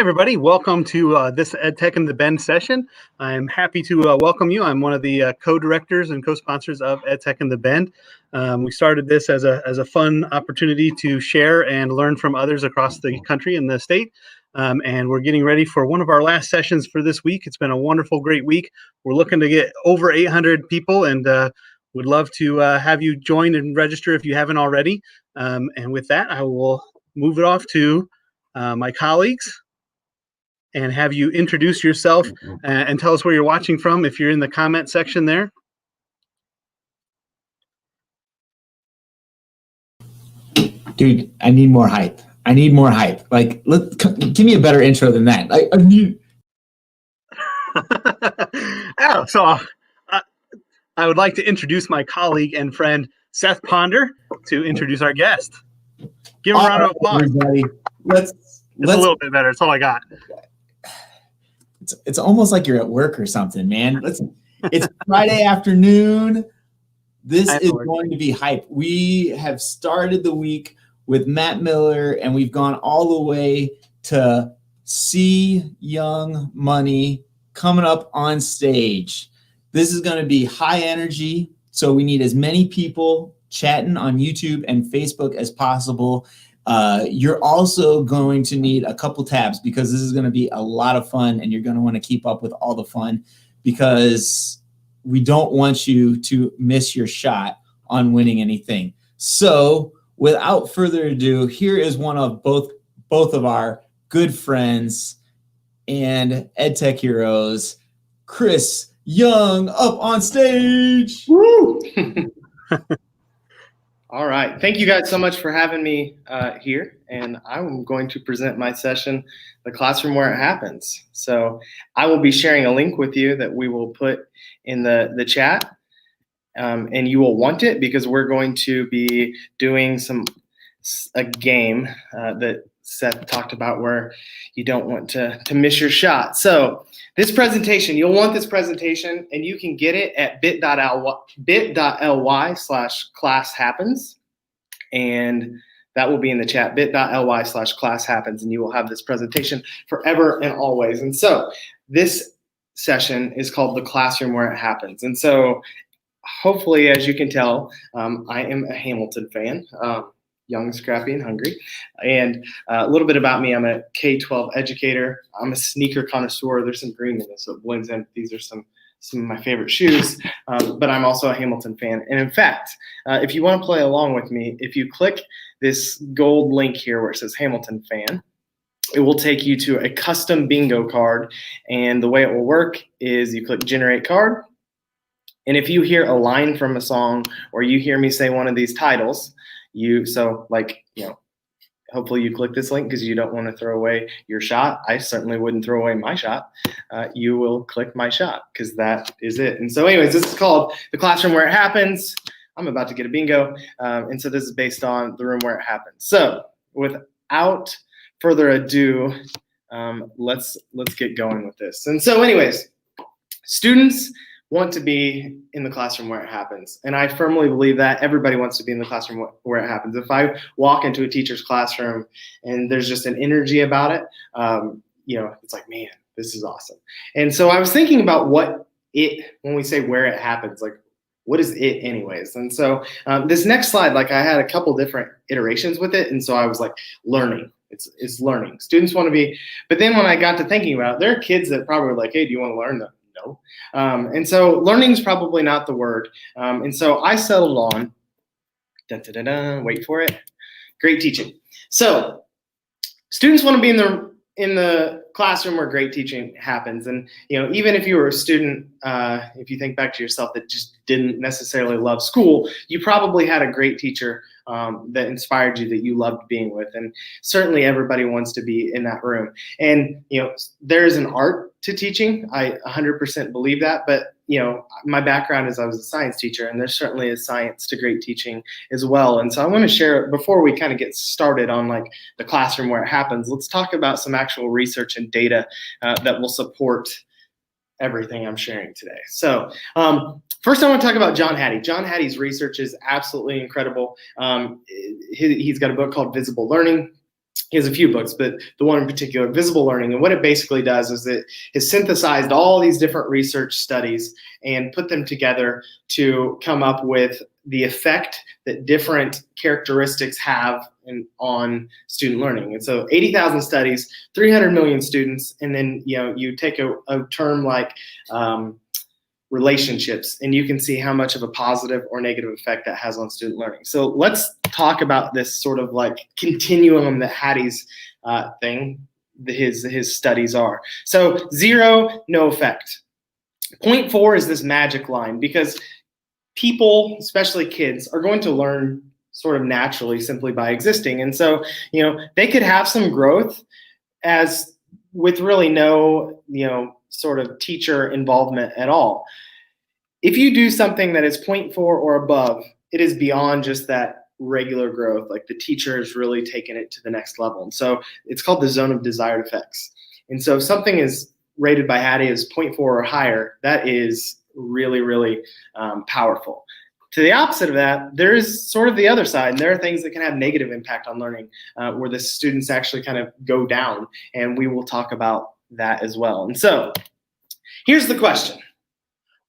everybody. Welcome to this EdTech in the Bend session. I'm happy to welcome you. I'm one of the co-directors and co-sponsors of EdTech in the Bend. We started this as a fun opportunity to share and learn from others across the country and the state. And we're getting ready for one of our last sessions for this week. It's been a wonderful, great week. We're looking to get over 800 people and would love to have you join and register if you haven't already. And with that, I will move it off to my colleagues and have you introduce yourself and tell us where you're watching from if you're in the comment section there. Dude, I need more hype. Like, give me a better intro than that. I need. I would like to introduce my colleague and friend, Seth Ponder, to introduce our guest. Give him a round of applause. Everybody. Let's a little bit better. That's all I got. It's almost like you're at work or something, man. It's Friday afternoon. This is going to be hype. We have started the week with Matt Miller, and we've gone all the way to See Young Money coming up on stage. This is going to be high energy, so we need as many people chatting on YouTube and Facebook as possible. You're also going to need a couple tabs because this is going to be a lot of fun, and you're going to want to keep up with all the fun because we don't want you to miss your shot on winning anything. So without further ado, here is one of both of our good friends and EdTech heroes, Chris Young, up on stage. Woo! All right. Thank you guys so much for having me here. And I'm going to present my session, The Classroom Where It Happens. So I will be sharing a link with you that we will put in the chat. And you will want it because we're going to be doing a game that Seth talked about where you don't want to miss your shot. So this presentation, you'll want this presentation, and you can get it at bit.ly/classhappens, and that will be in the chat, bit.ly/classhappens, and you will have this presentation forever and always. And so this session is called The Classroom Where It Happens. And so hopefully, as you can tell, I am a Hamilton fan. Young, scrappy, and hungry. And a little bit about me, I'm a K-12 educator. I'm a sneaker connoisseur. There's some green in this, so it blends in. These are some of my favorite shoes, but I'm also a Hamilton fan. And in fact, if you want to play along with me, if you click this gold link here where it says Hamilton fan, it will take you to a custom bingo card. And the way it will work is you click generate card. And if you hear a line from a song or you hear me say one of these titles, hopefully you click this link because you don't want to throw away your shot. I certainly wouldn't throw away my shot. You will click my shot because that is it. And so anyways, this is called The Classroom Where It Happens. I'm about to get a bingo. And so this is based on the room where it happens. So without further ado, let's get going with this. And so anyways, students want to be in the classroom where it happens. And I firmly believe that everybody wants to be in the classroom where it happens. If I walk into a teacher's classroom and there's just an energy about it, it's like, man, this is awesome. And so I was thinking about when we say where it happens, like, what is it anyways? And so this next slide, like I had a couple different iterations with it. And so I was like, learning. It's learning. Students want to be, but then when I got to thinking about it, there are kids that probably are like, hey, do you want to learn? No. And so learning is probably not the word. And so I settled on, wait for it, great teaching. So students want to be in the classroom where great teaching happens. And, even if you were a student, if you think back to yourself that just didn't necessarily love school, you probably had a great teacher that inspired you, that you loved being with. And certainly everybody wants to be in that room. And, there's an art to teaching. I 100% believe that. But, my background is I was a science teacher, and there certainly is science to great teaching as well. And so I want to share, before we kind of get started on like the classroom where it happens, let's talk about some actual research and data that will support everything I'm sharing today. So first I want to talk about John Hattie. John Hattie's research is absolutely incredible. He's got a book called Visible Learning. he has a few books, but the one in particular, Visible Learning. And what it basically does is it has synthesized all these different research studies and put them together to come up with the effect that different characteristics have on student learning. And so 80,000 studies, 300 million students, and then you take a term like relationships, and you can see how much of a positive or negative effect that has on student learning. So let's talk about this sort of like continuum that Hattie's his studies are. So 0, no effect. 0.4 is this magic line, because people, especially kids, are going to learn sort of naturally simply by existing. And so, they could have some growth as with really no, sort of teacher involvement at all. If you do something that is 0.4 or above, it is beyond just that regular growth. Like the teacher has really taken it to the next level. And so it's called the zone of desired effects. And so if something is rated by Hattie as 0.4 or higher, that is really, really powerful. To the opposite of that, there is sort of the other side, and there are things that can have negative impact on learning, where the students actually kind of go down, and we will talk about that as well. And so here's the question.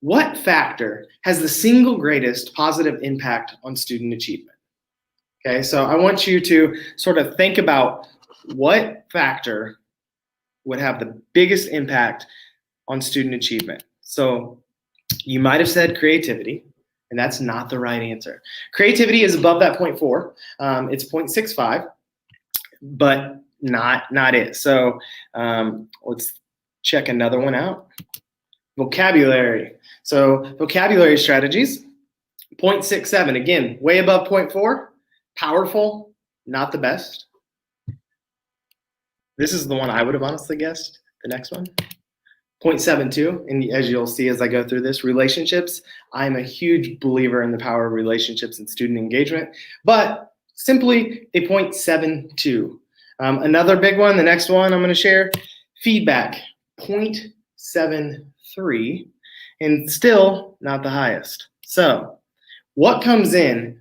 What factor has the single greatest positive impact on student achievement? Okay, so I want you to sort of think about what factor would have the biggest impact on student achievement. So you might have said creativity, and that's not the right answer. Creativity is above that 0.4. It's 0.65, but not it. So let's check another one out. Vocabulary. So vocabulary strategies, 0.67. Again, way above 0.4. Powerful, not the best. This is the one I would have honestly guessed. The next one. 0.72, and as you'll see as I go through this, relationships. I'm a huge believer in the power of relationships and student engagement, but simply a 0.72. Another big one, the next one I'm going to share, feedback, 0.73, and still not the highest. So what comes in?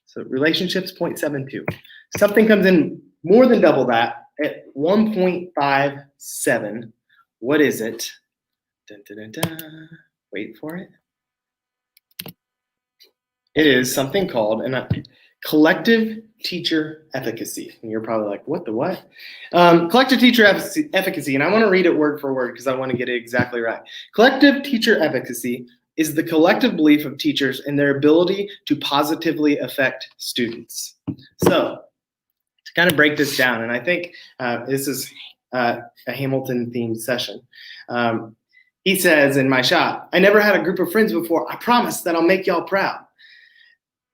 So relationships, 0.72. Something comes in more than double that at 1.57. What is it? Dun, dun, dun, dun. Wait for it. It is something called collective teacher efficacy. And you're probably like, what the what? Collective teacher efficacy, and I want to read it word for word because I want to get it exactly right. Collective teacher efficacy is the collective belief of teachers in their ability to positively affect students. So to kind of break this down, and I think this is a Hamilton-themed session. He says in my shot, I never had a group of friends before. I promise that I'll make y'all proud.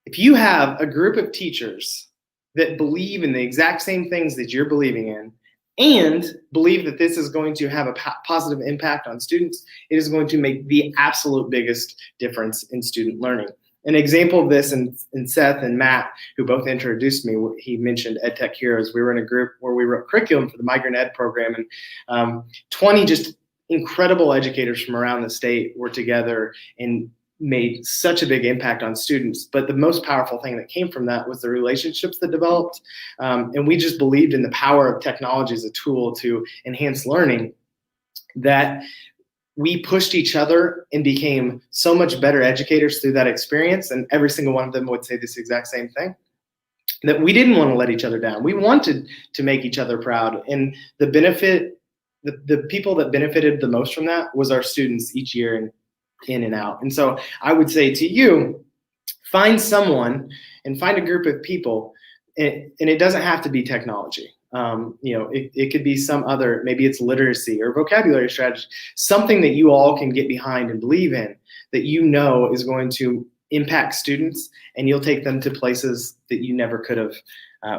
If you have a group of teachers that believe in the exact same things that you're believing in and believe that this is going to have a positive impact on students, it is going to make the absolute biggest difference in student learning. An example of this, and Seth and Matt, who both introduced me, he mentioned EdTech Heroes. We were in a group where we wrote curriculum for the Migrant Ed program, and 20 just incredible educators from around the state were together and made such a big impact on students. But the most powerful thing that came from that was the relationships that developed. And we just believed in the power of technology as a tool to enhance learning, that we pushed each other and became so much better educators through that experience. And every single one of them would say this exact same thing, that we didn't want to let each other down. We wanted to make each other proud. And the benefit, the people that benefited the most from that was our students each year and in and out. And so I would say to you, find someone and find a group of people, and it doesn't have to be technology. It could be some other, maybe it's literacy or vocabulary strategy, something that you all can get behind and believe in, that you know is going to impact students, and you'll take them to places that you never could have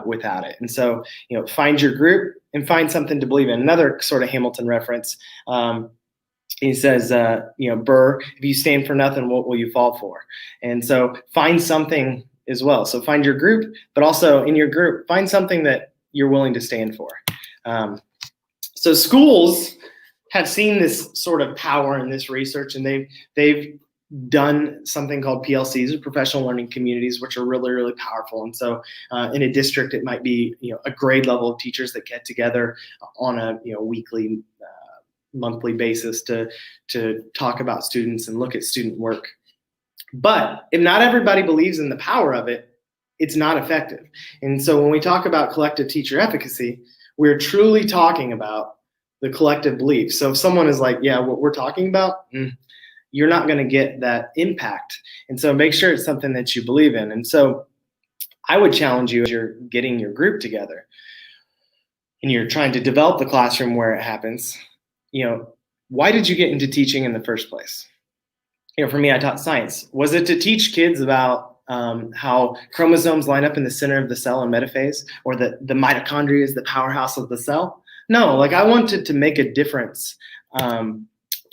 without it. And so, find your group and find something to believe in. Another sort of Hamilton reference, he says, Burr, if you stand for nothing, what will you fall for? And so find something as well. So find your group, but also in your group, find something that you're willing to stand for. So schools have seen this sort of power in this research, and they've done something called PLC'S, or professional learning communities, which are really, really powerful. And so in a district, it might be, a grade level of teachers that get together on a, weekly, monthly basis to talk about students and look at student work. But if not everybody believes in the power of it, it's not effective. And so when we talk about collective teacher efficacy, we're truly talking about the collective belief. So if someone is like, yeah, what we're talking about, you're not going to get that impact. And so make sure it's something that you believe in. And so I would challenge you, as you're getting your group together and you're trying to develop the classroom where it happens, why did you get into teaching in the first place? For me, I taught science. Was it to teach kids about how chromosomes line up in the center of the cell in metaphase, or that the mitochondria is the powerhouse of the cell? No, I wanted to make a difference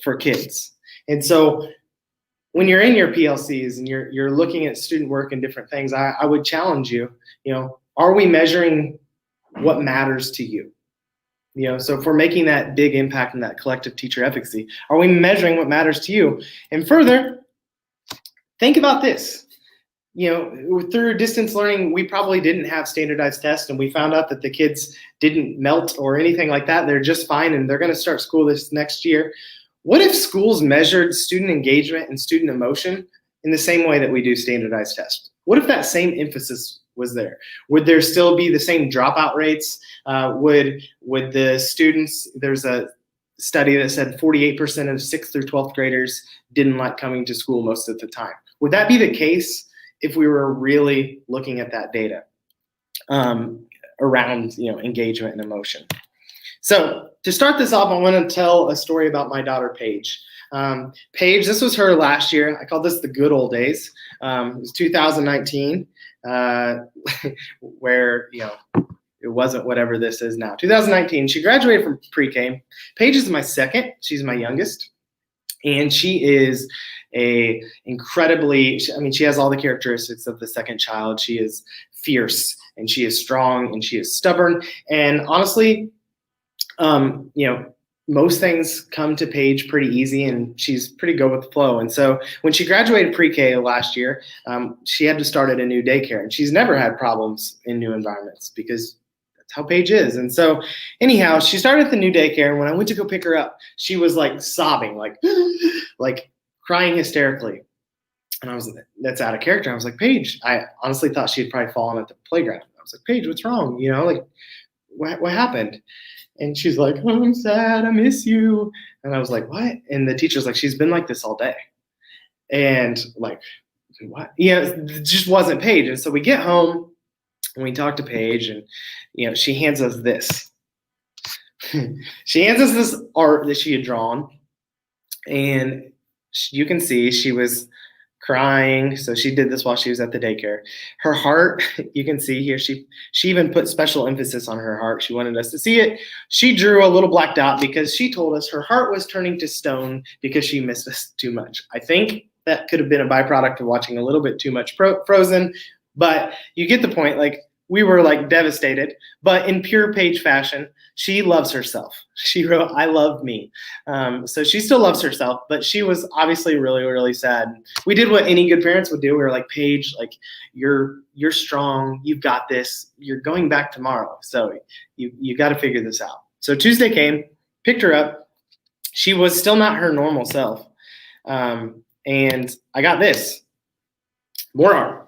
for kids. And so when you're in your PLCs and you're looking at student work and different things, I would challenge you, are we measuring what matters to you? So if we're making that big impact in that collective teacher efficacy, are we measuring what matters to you? And further, think about this. Through distance learning, we probably didn't have standardized tests, and we found out that the kids didn't melt or anything like that. They're just fine, and they're going to start school this next year. What if schools measured student engagement and student emotion in the same way that we do standardized tests? What if that same emphasis was there? Would there still be the same dropout rates? Would the students, there's a study that said 48% of 6th through 12th graders didn't like coming to school most of the time. Would that be the case if we were really looking at that data around engagement and emotion? So to start this off, I want to tell a story about my daughter, Paige. Paige, this was her last year. I call this the good old days. It was 2019, where, it wasn't whatever this is now. 2019, she graduated from pre-K. Paige is my second. She's my youngest. And she is she has all the characteristics of the second child. She is fierce, and she is strong, and she is stubborn. And honestly, most things come to Paige pretty easy, and she's pretty go with the flow. And so when she graduated pre-K last year, she had to start at a new daycare, and she's never had problems in new environments because that's how Paige is. And so anyhow, she started at the new daycare, and when I went to go pick her up, she was sobbing, like crying hysterically. And I was, that's out of character. I was like, Paige, I honestly thought she had probably fallen at the playground. I was like, Paige, what's wrong? What happened? And she's like, oh, I'm sad, I miss you. And I was like, what? And the teacher's like, she's been like this all day. And what? It just wasn't Paige. And so we get home and we talk to Paige, and she hands us this. She hands us this art that she had drawn, and you can see she was crying. So she did this while she was at the daycare. Her heart, you can see here, she even put special emphasis on her heart. She wanted us to see it. She drew a little black dot because she told us her heart was turning to stone because she missed us too much. I think that could have been a byproduct of watching a little bit too much Frozen, but you get the point. We were devastated, but in pure Paige fashion, she loves herself. She wrote, I love me. So she still loves herself, but she was obviously really, really sad. We did what any good parents would do. We were like, Paige, you're strong. You've got this. You're going back tomorrow. So you got to figure this out. So Tuesday came, picked her up. She was still not her normal self. And I got this, more art.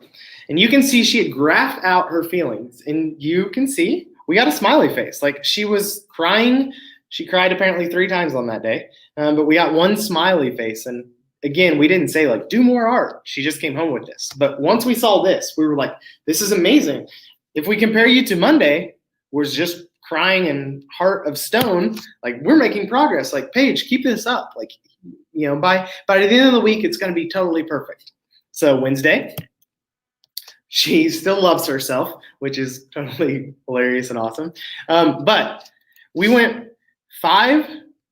And you can see she had graphed out her feelings. And you can see we got a smiley face. She was crying. She cried apparently 3 times on that day. But we got one smiley face. And again, we didn't say do more art. She just came home with this. But once we saw this, we were like, this is amazing. If we compare you to Monday, was just crying and heart of stone, we're making progress. Paige, keep this up. By the end of the week, it's going to be totally perfect. So Wednesday, she still loves herself, which is totally hilarious and awesome. But we went 5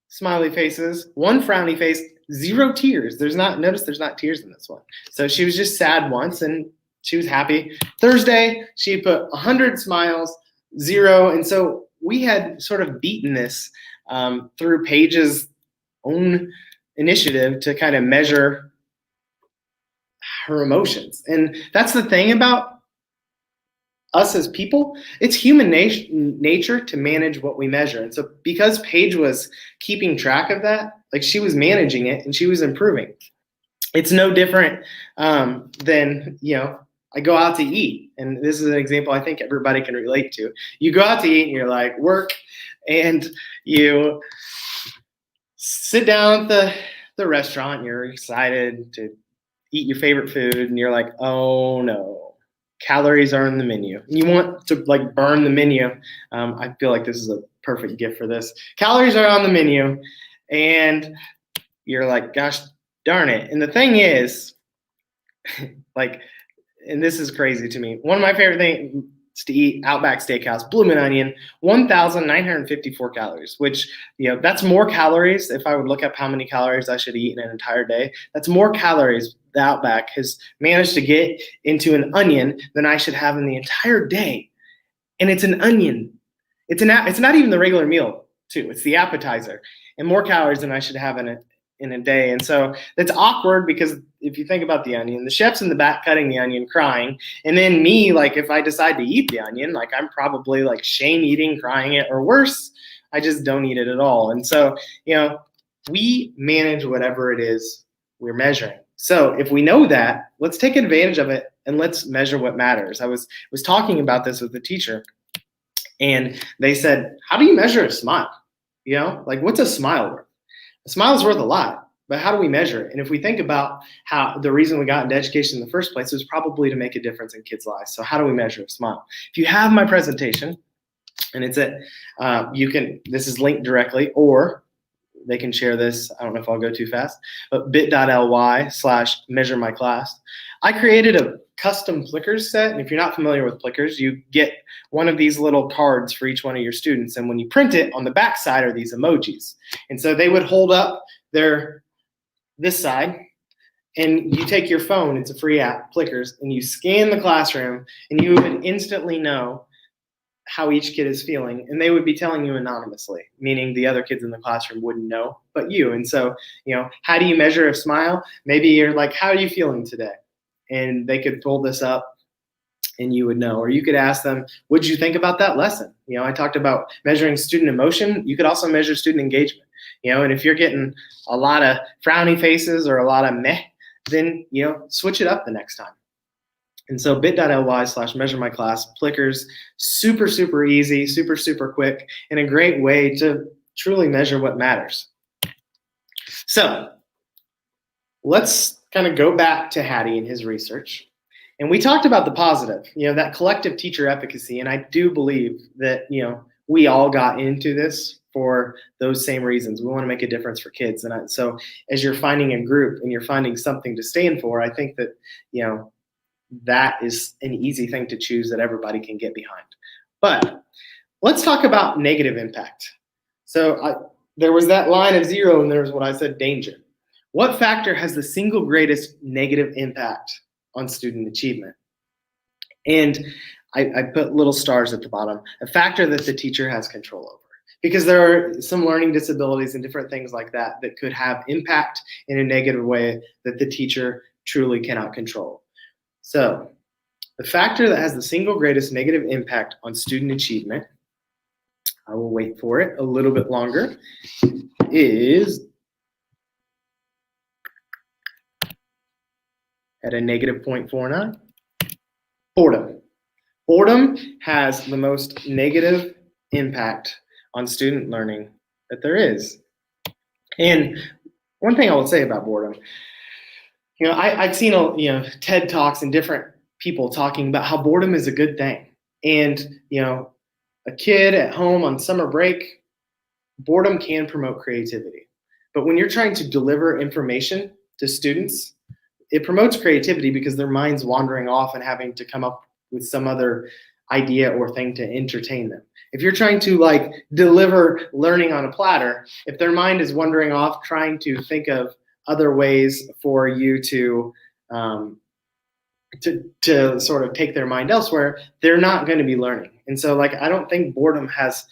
smiley faces, 1 frowny face, 0 tears. Notice there's not tears in this one. So she was just sad once, and she was happy. Thursday, she put 100 smiles, 0. And so we had sort of beaten this through Paige's own initiative to kind of measure her emotions. And that's the thing about us as people. It's human nature to manage what we measure. And so because Paige was keeping track of that, like she was managing it and she was improving. It's no different than, I go out to eat. And this is an example I think everybody can relate to. You go out to eat and you're like, work, and you sit down at the restaurant and you're excited to eat your favorite food and you're like, oh no, calories are in the menu. And you want to like burn the menu. I feel like this is a perfect gift for this. Calories are on the menu and you're like, gosh darn it. And the thing is, like, and this is crazy to me, one of my favorite things to eat, Outback Steakhouse, Bloomin' Onion, 1,954 calories, which, that's more calories. If I would look up how many calories I should eat in an entire day, that's more calories the Outback has managed to get into an onion than I should have in the entire day. And it's an onion. It's not even the regular meal, too. It's the appetizer, and more calories than I should have in a day. And so that's awkward because if you think about the onion, the chef's in the back cutting the onion crying, and then me, like if I decide to eat the onion, like I'm probably like shame eating, crying it, or worse, I just don't eat it at all. And so, we manage whatever it is we're measuring. So if we know that, let's take advantage of it and let's measure what matters. I was talking about this with the teacher, and they said, how do you measure a smile? Like what's a smile worth? A smile is worth a lot, but how do we measure it? And if we think about how the reason we got into education in the first place was probably to make a difference in kids' lives. So how do we measure a smile? If you have my presentation, and it's this is linked directly, or they can share this. I don't know if I'll go too fast, but bit.ly/measuremyclass. I created a custom Plickers set. And if you're not familiar with Plickers, you get one of these little cards for each one of your students. And when you print it, on the back side are these emojis. And so they would hold up this side, and you take your phone, it's a free app, Plickers, and you scan the classroom, and you would instantly know how each kid is feeling. And they would be telling you anonymously, meaning the other kids in the classroom wouldn't know but you. And so, how do you measure a smile? Maybe you're like, how are you feeling today? And they could pull this up and you would know. Or you could ask them, what did you think about that lesson? I talked about measuring student emotion. You could also measure student engagement. And if you're getting a lot of frowny faces or a lot of meh, then, switch it up the next time. And so bit.ly/measuremyclass, Plickers, super, super easy, super, super quick, and a great way to truly measure what matters. So let's kind of go back to Hattie and his research. And we talked about the positive, that collective teacher efficacy. And I do believe that, we all got into this for those same reasons. We want to make a difference for kids. And so as you're finding a group and you're finding something to stand for, I think that, that is an easy thing to choose that everybody can get behind. But let's talk about negative impact. So there was that line of 0, and there's what I said, danger. What factor has the single greatest negative impact on student achievement? And I put little stars at the bottom, a factor that the teacher has control over. Because there are some learning disabilities and different things like that that could have impact in a negative way that the teacher truly cannot control. So the factor that has the single greatest negative impact on student achievement, I will wait for it a little bit longer, is at a negative 0.49, boredom. Boredom has the most negative impact on student learning that there is. And one thing I will say about boredom, I've seen TED Talks and different people talking about how boredom is a good thing. And, a kid at home on summer break, boredom can promote creativity. But when you're trying to deliver information to students, it promotes creativity because their mind's wandering off and having to come up with some other idea or thing to entertain them. If you're trying to deliver learning on a platter, if their mind is wandering off trying to think of other ways for you to sort of take their mind elsewhere, they're not going to be learning. And so I don't think boredom has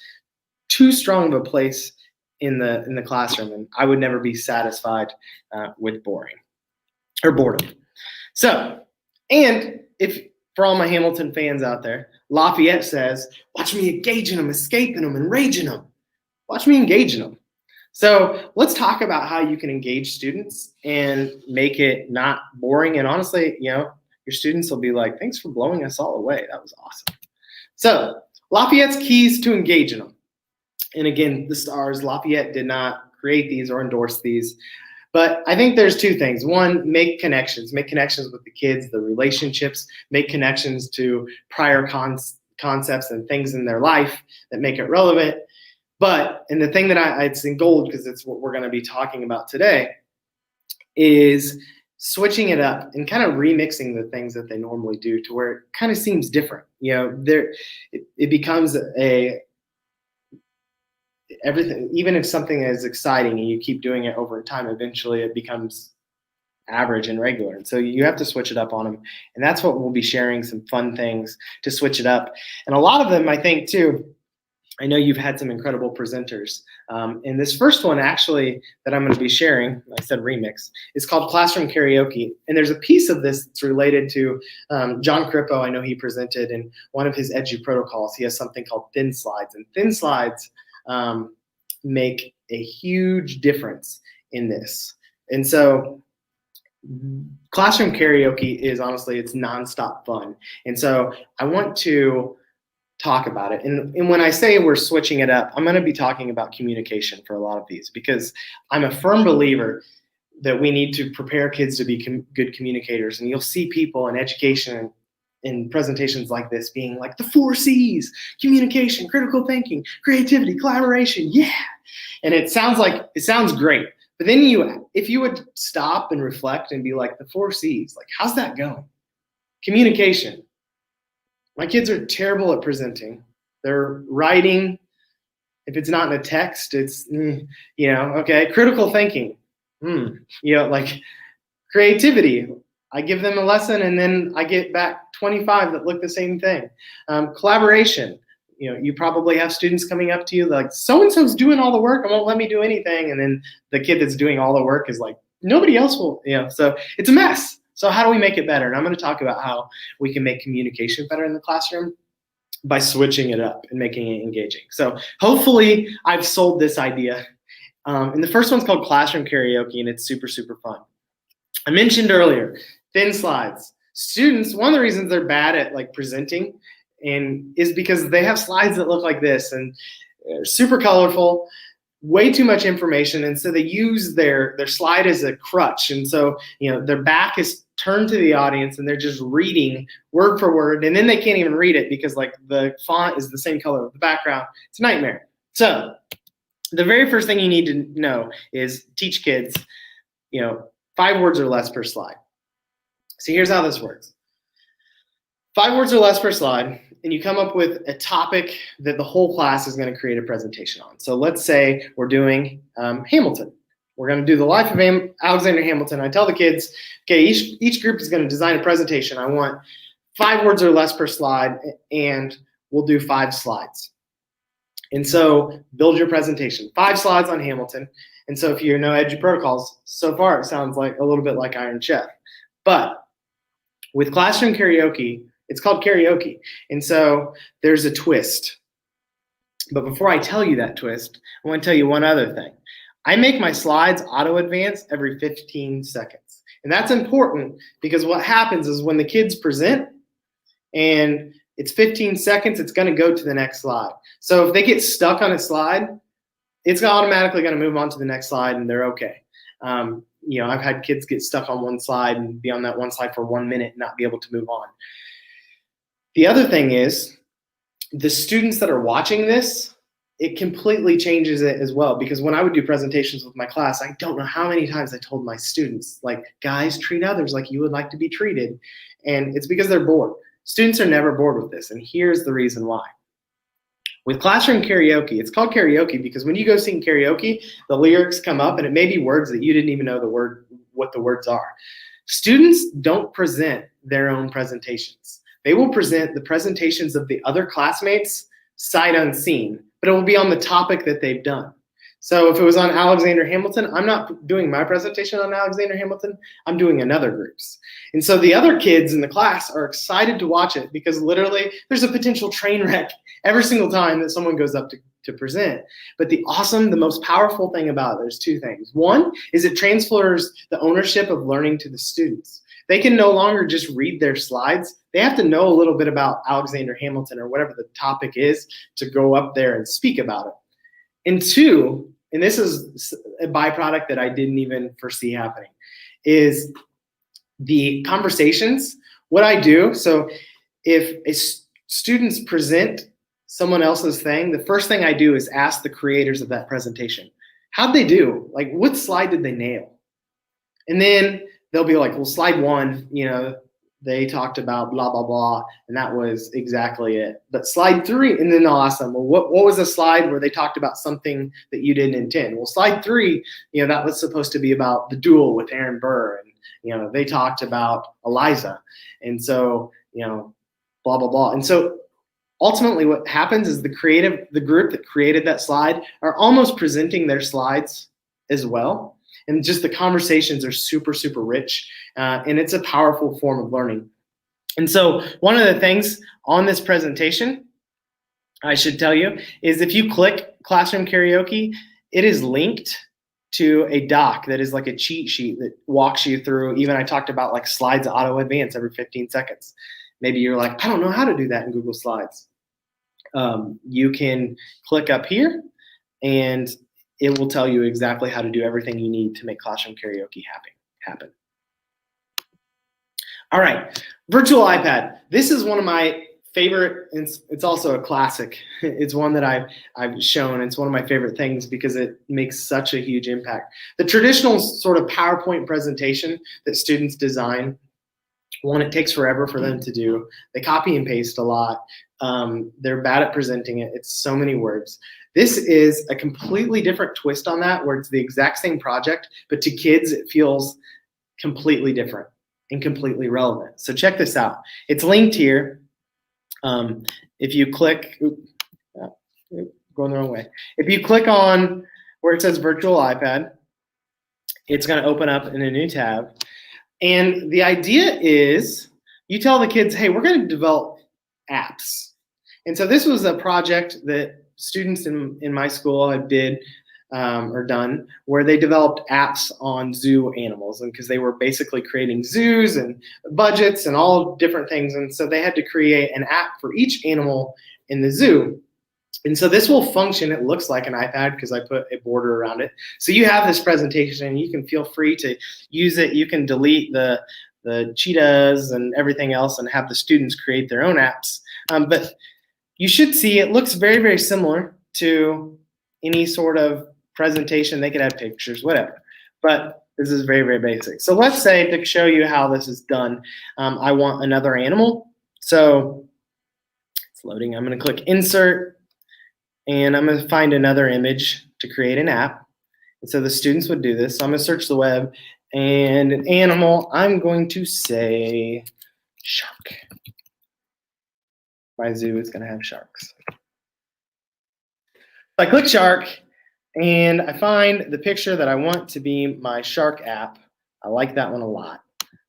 too strong of a place in the classroom, and I would never be satisfied with boredom. So, and if for all my Hamilton fans out there, Lafayette says, watch me engaging them, escaping them, and raging them. Watch me engaging them. So let's talk about how you can engage students and make it not boring. And honestly, your students will be like, thanks for blowing us all away. That was awesome. So Lafayette's keys to engaging them. And again, the stars, Lafayette did not create these or endorse these. But I think there's two things. One, make connections with the kids, the relationships, make connections to prior concepts and things in their life that make it relevant. But, and the thing that it's in gold because it's what we're going to be talking about today, is switching it up and kind of remixing the things that they normally do to where it kind of seems different. It becomes everything, even if something is exciting and you keep doing it over time, eventually it becomes average and regular. And so you have to switch it up on them. And that's what we'll be sharing, some fun things to switch it up. And a lot of them, I think, too, I know you've had some incredible presenters. And this first one, actually, that I'm going to be sharing, I said remix, is called Classroom Karaoke. And there's a piece of this that's related to John Crippo. I know he presented in one of his Edu protocols. He has something called thin slides. And thin slides make a huge difference in this. And so Classroom Karaoke is honestly, it's nonstop fun. And so I want to talk about it. And when I say we're switching it up, I'm going to be talking about communication for a lot of these, because I'm a firm believer that we need to prepare kids to be good communicators. And you'll see people in education in presentations like this being like the 4 C's: communication, critical thinking, creativity, collaboration. Yeah. And it sounds great. But then if you would stop and reflect and be like, the 4 C's, like, how's that going? Communication. My kids are terrible at presenting. They're writing. If it's not in a text, it's, okay. Critical thinking. Like creativity. I give them a lesson and then I get back 25 that look the same thing. Collaboration. You probably have students coming up to you like, so-and-so's doing all the work and won't let me do anything. And then the kid that's doing all the work is like, nobody else will, so it's a mess. So how do we make it better? And I'm going to talk about how we can make communication better in the classroom by switching it up and making it engaging. So hopefully I've sold this idea. And the first one's called Classroom Karaoke, and it's super, super fun. I mentioned earlier, thin slides. Students, one of the reasons they're bad at like presenting is because they have slides that look like this and they're super colorful, way too much information. And so they use their slide as a crutch. And so, their back is turned to the audience and they're just reading word for word. And then they can't even read it because like the font is the same color of the background. It's a nightmare. So the very first thing you need to know is teach kids, 5 words or less per slide. So here's how this works. 5 words or less per slide, and you come up with a topic that the whole class is going to create a presentation on. So let's say we're doing Hamilton. We're going to do the life of Alexander Hamilton. I tell the kids, okay, each group is going to design a presentation. I want 5 words or less per slide, and we'll do 5 slides. And so build your presentation. 5 slides on Hamilton. And so if you know Edu protocols, so far it sounds like a little bit like Iron Chef. But with Classroom Karaoke, it's called karaoke. And so there's a twist. But before I tell you that twist, I want to tell you one other thing. I make my slides auto-advance every 15 seconds. And that's important because what happens is when the kids present and it's 15 seconds, it's going to go to the next slide. So if they get stuck on a slide, it's automatically going to move on to the next slide and they're okay. I've had kids get stuck on one slide and be on that one slide for 1 minute and not be able to move on. The other thing is the students that are watching this, it completely changes it as well. Because when I would do presentations with my class, I don't know how many times I told my students, like, guys, treat others like you would like to be treated. And it's because they're bored. Students are never bored with this. And here's the reason why. With Classroom Karaoke, it's called karaoke because when you go sing karaoke, the lyrics come up and it may be words that you didn't even know what the words are. Students don't present their own presentations. They will present the presentations of the other classmates sight unseen, but it will be on the topic that they've done. So if it was on Alexander Hamilton, I'm not doing my presentation on Alexander Hamilton, I'm doing another group's. And so the other kids in the class are excited to watch it because literally there's a potential train wreck every single time that someone goes up to present. But the most powerful thing about it, there's two things. One is it transfers the ownership of learning to the students. They can no longer just read their slides. They have to know a little bit about Alexander Hamilton or whatever the topic is to go up there and speak about it. And two, and this is a byproduct that I didn't even foresee happening, is the conversations. What I do, so if students present someone else's thing, the first thing I do is ask the creators of that presentation, how'd they do? Like, what slide did they nail? And then they'll be like, well, slide one, they talked about blah, blah, blah, and that was exactly it. But slide three, and then they'll ask them, well, what was the slide where they talked about something that you didn't intend? Well, slide three, that was supposed to be about the duel with Aaron Burr, and, they talked about Eliza. And so, blah, blah, blah. And so ultimately what happens is the group that created that slide are almost presenting their slides as well. And just the conversations are super, super rich. And it's a powerful form of learning. And so one of the things on this presentation, I should tell you, is if you click Classroom Karaoke, it is linked to a doc that is like a cheat sheet that walks you through. Even I talked about like slides auto advance every 15 seconds. Maybe you're like, I don't know how to do that in Google Slides. You can click up here and it will tell you exactly how to do everything you need to make Classroom Karaoke happen. All right, virtual iPad. This is one of my favorite, it's also a classic. It's one that I've shown. It's one of my favorite things because it makes such a huge impact. The traditional sort of PowerPoint presentation that students design, one, it takes forever for them to do. They copy and paste a lot. They're bad at presenting it. It's so many words. This is a completely different twist on that, where it's the exact same project, but to kids it feels completely different and completely relevant. So check this out. It's linked here. If you click, going the wrong way. If you click on where it says virtual iPad, it's going to open up in a new tab. And the idea is you tell the kids, hey, we're going to develop apps. And so this was a project that students in my school had done where they developed apps on zoo animals, and because they were basically creating zoos and budgets and all different things, and so they had to create an app for each animal in the zoo. And so this will function, it looks like an iPad because I put a border around it. So you have this presentation and you can feel free to use it. You can delete the cheetahs and everything else and have the students create their own apps. But you should see it looks very, very similar to any sort of presentation. They could have pictures, whatever. But this is very, very basic. So let's say, to show you how this is done, I want another animal. So it's loading. I'm going to click Insert, and I'm going to find another image to create an app. And so the students would do this. So I'm going to search the web, and an animal, I'm going to say shark. My zoo is going to have sharks. I click shark, and I find the picture that I want to be my shark app. I like that one a lot.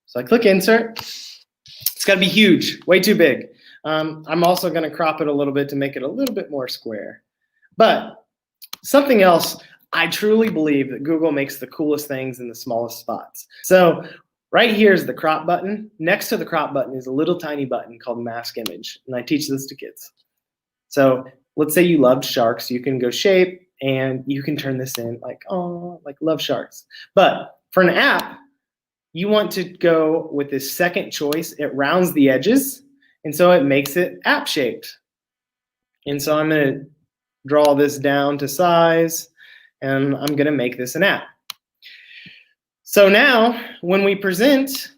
So I click Insert. It's got to be huge, way too big. I'm also going to crop it a little bit to make it a little bit more square. But something else, I truly believe that Google makes the coolest things in the smallest spots. So right here is the crop button. Next to the crop button is a little tiny button called Mask Image, and I teach this to kids. So let's say you loved sharks. You can go shape, and you can turn this in like, oh, like love sharks. But for an app, you want to go with this second choice. It rounds the edges, and so it makes it app shaped. And so I'm going to draw this down to size, and I'm going to make this an app. So now when we present,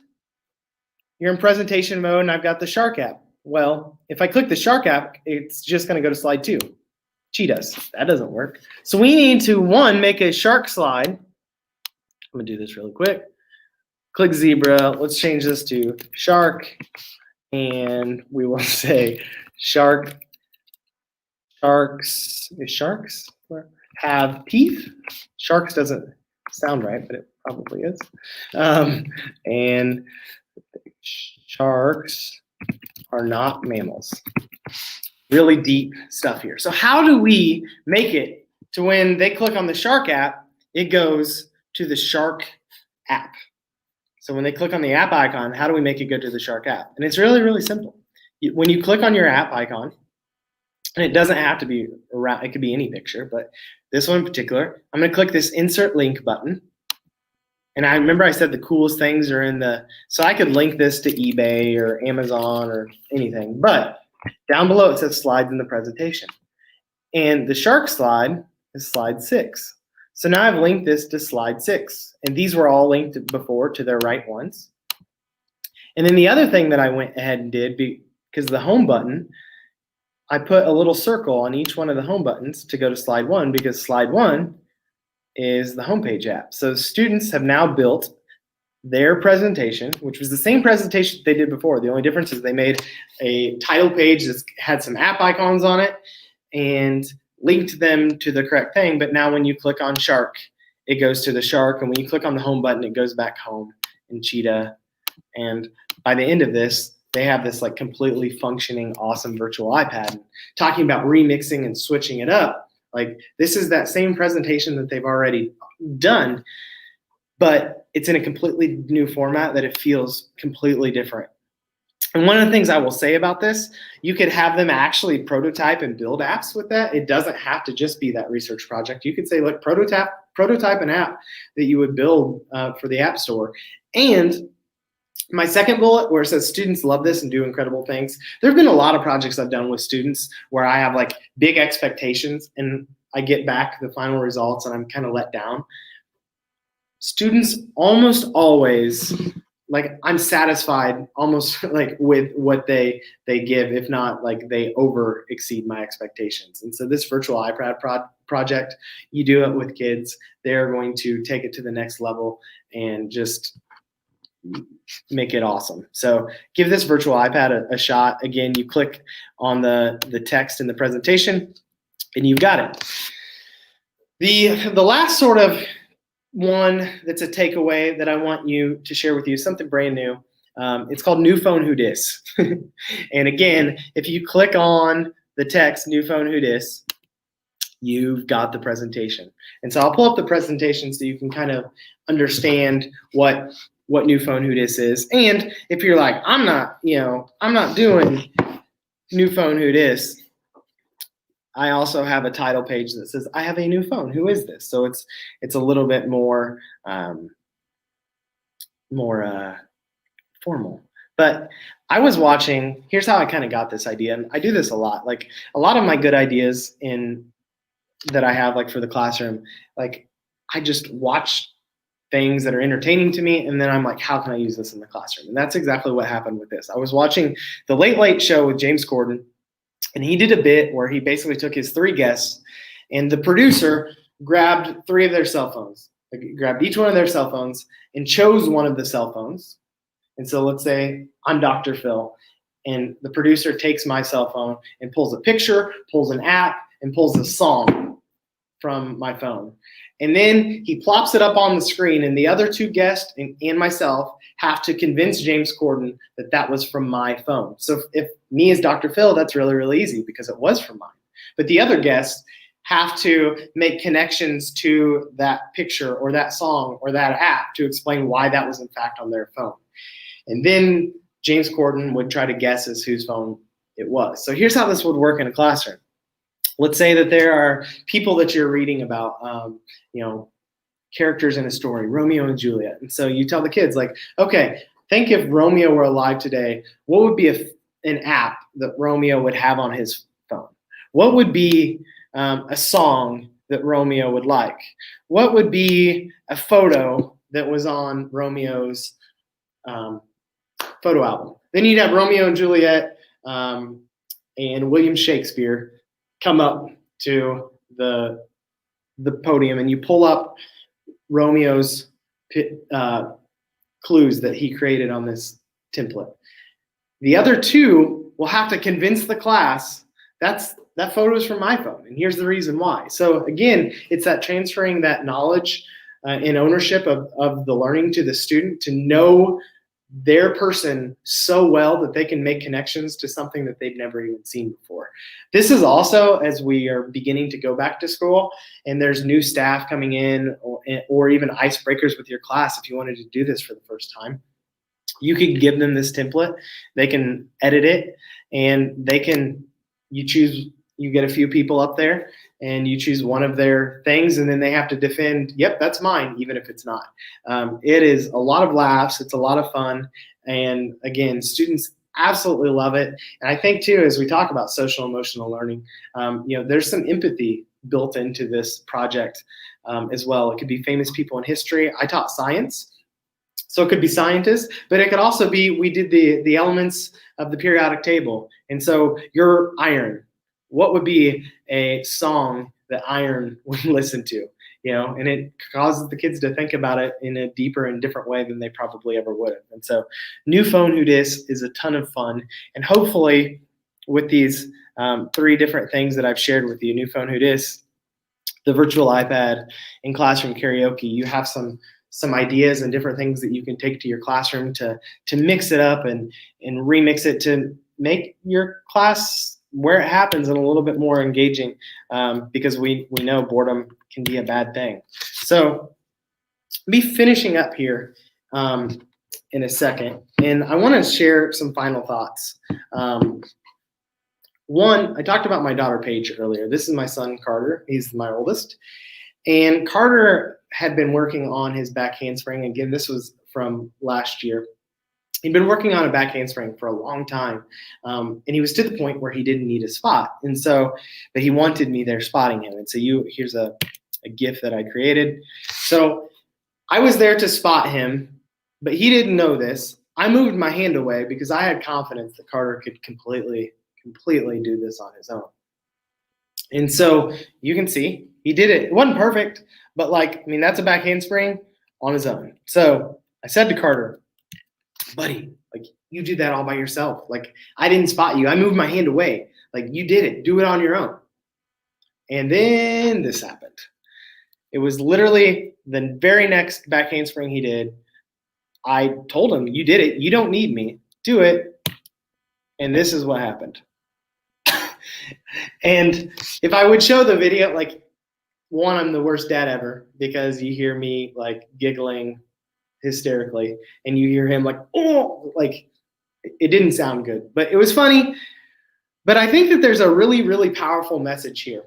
you're in presentation mode, and I've got the shark app. Well, if I click the shark app, it's just going to go to slide 2. Cheetahs. That doesn't work. So we need to, one, make a shark slide. I'm going to do this really quick. Click zebra. Let's change this to shark, and we will say sharks. Is sharks? have teeth. Sharks doesn't sound right, but it probably is. And sharks are not mammals. Really deep stuff here. So how do we make it to when they click on the shark app, it goes to the shark app? So when they click on the app icon, how do we make it go to the shark app? And it's really, really simple. When you click on your app icon, and it doesn't have to be around, it could be any picture, but this one in particular, I'm going to click this insert link button. And I remember I said the coolest things are in the, so I could link this to eBay or Amazon or anything, but down below it says slides in the presentation. And the shark slide is slide 6. So now I've linked this to slide 6. And these were all linked before to their right ones. And then the other thing that I went ahead and did, because the home button, I put a little circle on each one of the home buttons to go to slide 1, because slide 1 is the homepage app. So students have now built their presentation, which was the same presentation they did before. The only difference is they made a title page that had some app icons on it and linked them to the correct thing. But now when you click on shark, it goes to the shark. And when you click on the home button, it goes back home in Cheetah. And by the end of this, they have this like completely functioning, awesome virtual iPad. And talking about remixing and switching it up, like this is that same presentation that they've already done, but it's in a completely new format that it feels completely different. And one of the things I will say about this, you could have them actually prototype and build apps with that. It doesn't have to just be that research project. You could say, look, prototype an app that you would build for the App Store. And my second bullet, where it says students love this and do incredible things, there have been a lot of projects I've done with students where I have like big expectations and I get back the final results and I'm kind of let down. Students almost always, like I'm satisfied almost like with what they give, if not like they over exceed my expectations. And so this virtual iPad project, you do it with kids, they're going to take it to the next level and just make it awesome. So give this virtual iPad a shot. Again, you click on the text in the presentation and you've got it. The last sort of one that's a takeaway that I want you to share with you, something brand new. It's called New Phone Who Dis. And again, if you click on the text New Phone Who Dis, you've got the presentation. And so I'll pull up the presentation so you can kind of understand what New Phone Who Dis is. And if you're like, I'm not doing New Phone Who Dis, I also have a title page that says, I have a new phone. Who is this? So it's a little bit more formal. But I was watching, here's how I kind of got this idea. And I do this a lot. Like a lot of my good ideas that I have like for the classroom, like I just watch things that are entertaining to me. And then I'm like, how can I use this in the classroom? And that's exactly what happened with this. I was watching the Late Late Show with James Corden. And he did a bit where he basically took his 3 guests and the producer grabbed 3 of their cell phones, grabbed each one of their cell phones and chose one of the cell phones. And so let's say I'm Dr. Phil and the producer takes my cell phone and pulls a picture, pulls an app, and pulls a song from my phone. And then he plops it up on the screen and the other 2 guests and myself have to convince James Corden that that was from my phone. So if me as Dr. Phil, that's really, really easy because it was from mine. But the other guests have to make connections to that picture or that song or that app to explain why that was in fact on their phone. And then James Corden would try to guess as whose phone it was. So here's how this would work in a classroom. Let's say that there are people that you're reading about, characters in a story, Romeo and Juliet. And so you tell the kids like, okay, think if Romeo were alive today, what would be an app that Romeo would have on his phone? What would be a song that Romeo would like? What would be a photo that was on Romeo's photo album? Then you'd have Romeo and Juliet and William Shakespeare come up to the podium and you pull up Romeo's clues that he created on this template. The other 2 will have to convince the class that's that photo is from my phone, and here's the reason why. So again, it's that transferring that knowledge and ownership of the learning to the student to know their person so well that they can make connections to something that they've never even seen before. This is also, as we are beginning to go back to school and there's new staff coming in, or even icebreakers with your class, if you wanted to do this for the first time, you could give them this template. They can edit it, and you get a few people up there and you choose one of their things, and then they have to defend, yep, that's mine, even if it's not. It is a lot of laughs. It's a lot of fun. And again, students absolutely love it. And I think too, as we talk about social emotional learning, there's some empathy built into this project as well. It could be famous people in history. I taught science, so it could be scientists, but it could also be, we did the elements of the periodic table. And so your iron, what would be a song that iron would listen to? And it causes the kids to think about it in a deeper and different way than they probably ever would have. And so New Phone Who Dis is a ton of fun. And hopefully with these 3 different things that I've shared with you, New Phone Who Dis, the virtual iPad, and classroom karaoke, you have some ideas and different things that you can take to your classroom to mix it up and remix it to make your class where it happens and a little bit more engaging, because we know boredom can be a bad thing. So be finishing up here in a second, and I want to share some final thoughts. One, I talked about my daughter Paige earlier. This is my son Carter. He's my oldest, and Carter had been working on his back handspring. Again, this was from last year. He'd been working on a back handspring for a long time, and he was to the point where he didn't need a spot. And so, but he wanted me there spotting him. And so here's a GIF that I created. So I was there to spot him, but he didn't know this. I moved my hand away because I had confidence that Carter could completely do this on his own. And so you can see he did it. It wasn't perfect, but that's a back handspring on his own. So I said to Carter, buddy, you did that all by yourself. I didn't spot you. I moved my hand away. You did it. Do it on your own. And then this happened. It was literally the very next back handspring he did. I told him, you did it. You don't need me. Do it. And this is what happened. And if I would show the video, one, I'm the worst dad ever, because you hear me giggling hysterically, and you hear him it didn't sound good, but it was funny. But I think that there's a really, really powerful message here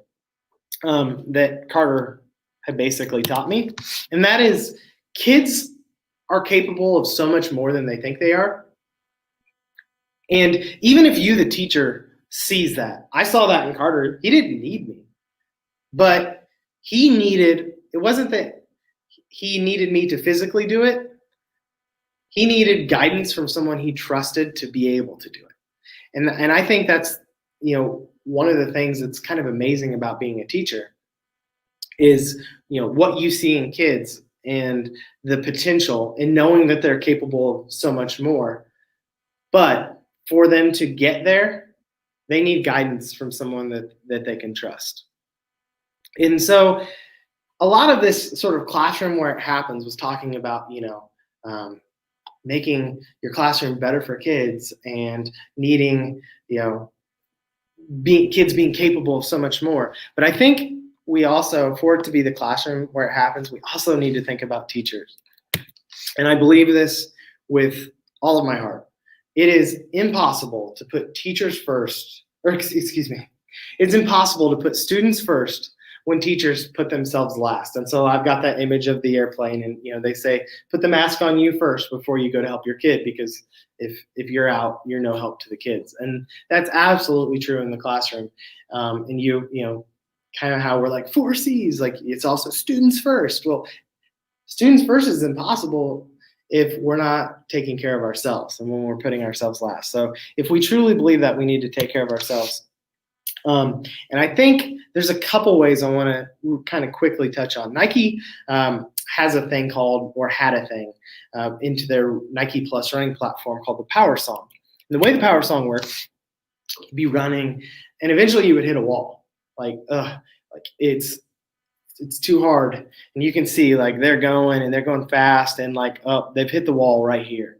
that Carter had basically taught me, and that is kids are capable of so much more than they think they are. And even if you, the teacher, sees that, I saw that in Carter. He didn't need me, but it wasn't that he needed me to physically do it. He needed guidance from someone he trusted to be able to do it. And I think that's, one of the things that's kind of amazing about being a teacher is, what you see in kids and the potential, and knowing that they're capable of so much more. But for them to get there, they need guidance from someone that they can trust. And so a lot of this sort of classroom where it happens was talking about, making your classroom better for kids and needing, kids being capable of so much more. But I think we also, for it to be the classroom where it happens, we also need to think about teachers. And I believe this with all of my heart. It is impossible to put teachers first, it's impossible to put students first when teachers put themselves last. And so I've got that image of the airplane, and they say, put the mask on you first before you go to help your kid, because if you're out, you're no help to the kids. And that's absolutely true in the classroom. And kind of how we're 4 C's, it's also students first. Well, students first is impossible if we're not taking care of ourselves and when we're putting ourselves last. So if we truly believe that, we need to take care of ourselves. And I think there's a couple ways I want to kind of quickly touch on. Nike has a thing called, or had a thing into their Nike Plus running platform called the Power Song. And the way the Power Song works be running, and eventually you would hit a wall. Like it's too hard, and you can see like they're going fast, and like they've hit the wall right here.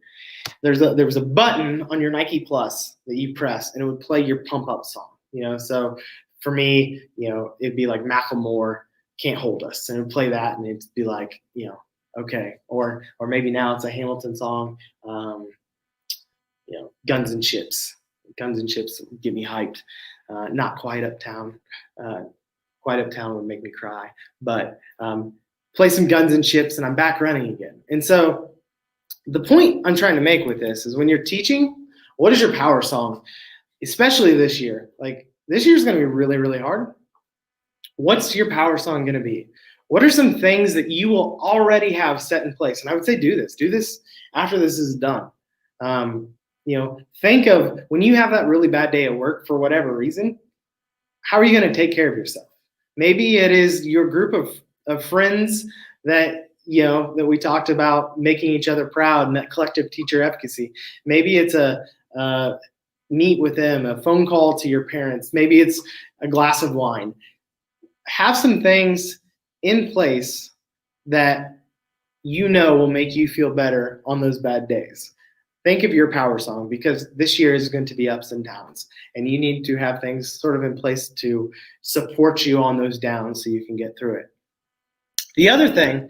There was a button on your Nike Plus that you press, and it would play your pump up song. So for me, it'd be like Macklemore, Can't Hold Us, and it would play that, and it'd be like, okay, or maybe now it's a Hamilton song, Guns and Chips. Guns and Chips get me hyped. Not Quite Uptown. Quite Uptown would make me cry, but play some Guns and Chips, and I'm back running again. And so the point I'm trying to make with this is when you're teaching, what is your power song? Especially this year. Like this year is going to be really, really hard. What's your power song going to be? What are some things that you will already have set in place? And I would say do this after this is done. Think of when you have that really bad day at work for whatever reason, how are you going to take care of yourself? Maybe it is your group of friends that we talked about, making each other proud and that collective teacher efficacy. Maybe it's a meet with them, a phone call to your parents. Maybe it's a glass of wine. Have some things in place that will make you feel better on those bad days. Think of your power song, because this year is going to be ups and downs, and you need to have things sort of in place to support you on those downs so you can get through it. The other thing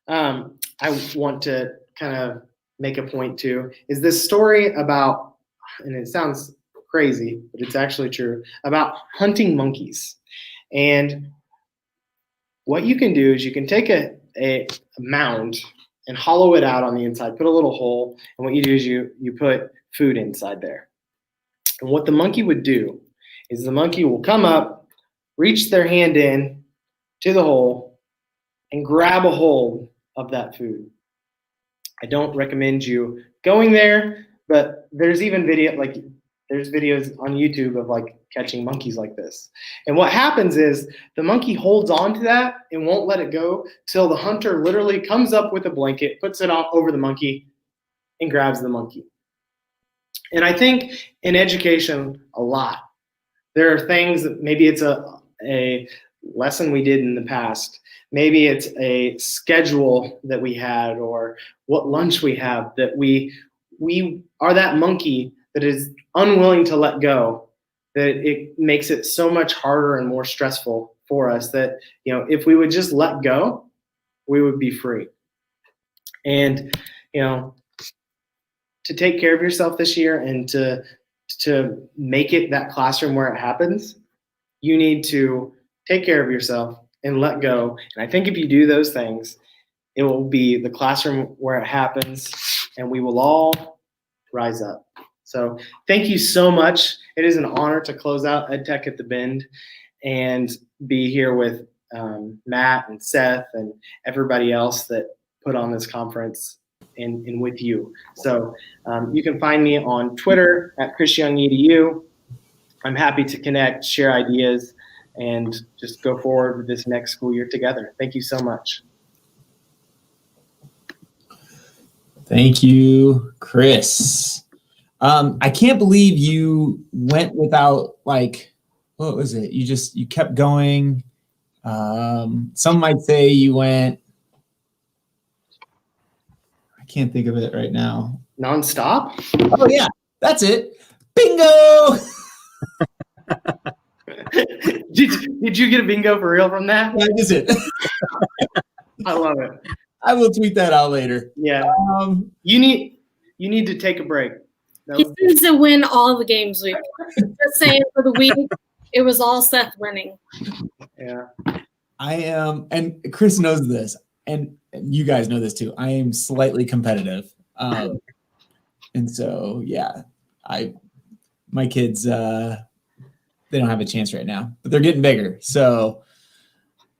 I want to kind of make a point to is this story about, and it sounds crazy, but it's actually true, about hunting monkeys. And what you can do is you can take a mound and hollow it out on the inside, put a little hole, and what you do is you put food inside there. And what the monkey would do is the monkey will come up, reach their hand in to the hole, and grab a hold of that food. I don't recommend you going there, but there's even there's videos on YouTube of like catching monkeys like this. And what happens is the monkey holds on to that and won't let it go till the hunter literally comes up with a blanket, puts it on over the monkey, and grabs the monkey. And I think in education a lot, there are things that maybe it's a lesson we did in the past. Maybe it's a schedule that we had, or what lunch we have, that we are that monkey that is unwilling to let go, that it makes it so much harder and more stressful for us that, if we would just let go, we would be free. And, to take care of yourself this year and to make it that classroom where it happens, you need to take care of yourself and let go. And I think if you do those things, it will be the classroom where it happens, and we will all rise up. So thank you so much. It is an honor to close out EdTech at the Bend and be here with Matt and Seth and everybody else that put on this conference and with you. So you can find me on Twitter at ChrisYoungEDU. I'm happy to connect, share ideas, and just go forward with this next school year together. Thank you so much. Thank you, Chris. I can't believe you went without, like, what was it? You kept going. Some might say you went, I can't think of it right now. Nonstop? Oh yeah, that's it. Bingo! Did you get a bingo for real from that? That is it. I love it. I will tweet that out later. Yeah. You need to take a break. He seems to win all the games week. Just saying, for the week, it was all Seth winning. Yeah. I am, and Chris knows this, and you guys know this too. I am slightly competitive. And so, yeah, my kids, they don't have a chance right now, but they're getting bigger. So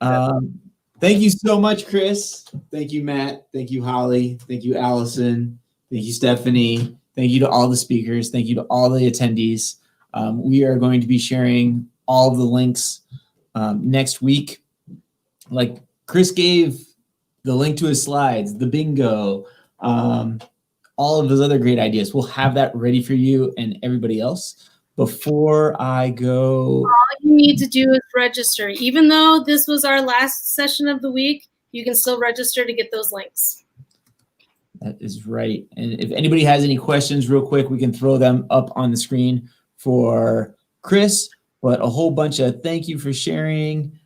thank you so much, Chris. Thank you, Matt. Thank you, Holly. Thank you, Allison. Thank you, Stephanie. Thank you to all the speakers. Thank you to all the attendees. We are going to be sharing all of the links next week. Like Chris gave the link to his slides, the bingo, all of those other great ideas. We'll have that ready for you and everybody else. before I go. All you need to do is register. Even though this was our last session of the week, you can still register to get those links. That is right. And if anybody has any questions real quick, we can throw them up on the screen for Chris, but a whole bunch of thank you for sharing.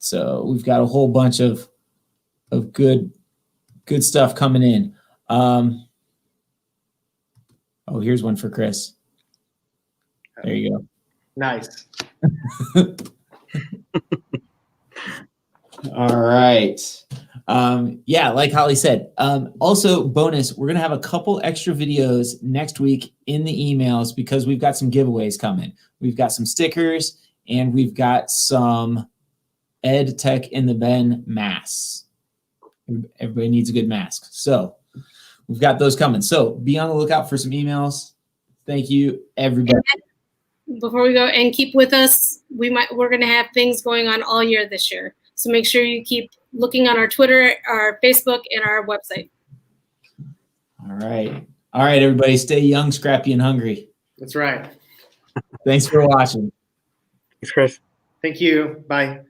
So we've got a whole bunch of good stuff coming in. Oh, here's one for Chris. There you go. Nice. All right. Yeah, like Holly said. Also, bonus, we're going to have a couple extra videos next week in the emails because we've got some giveaways coming. We've got some stickers and we've got some Ed Tech in the Ben masks. Everybody needs a good mask. So we've got those coming. So be on the lookout for some emails. Thank you, everybody. Before we go, and keep with us, we're going to have things going on all year this year. So make sure you keep looking on our Twitter, our Facebook, and our website. All right. All right, everybody. Stay young, scrappy, and hungry. That's right. Thanks for watching. Thanks, Chris. Thank you. Bye.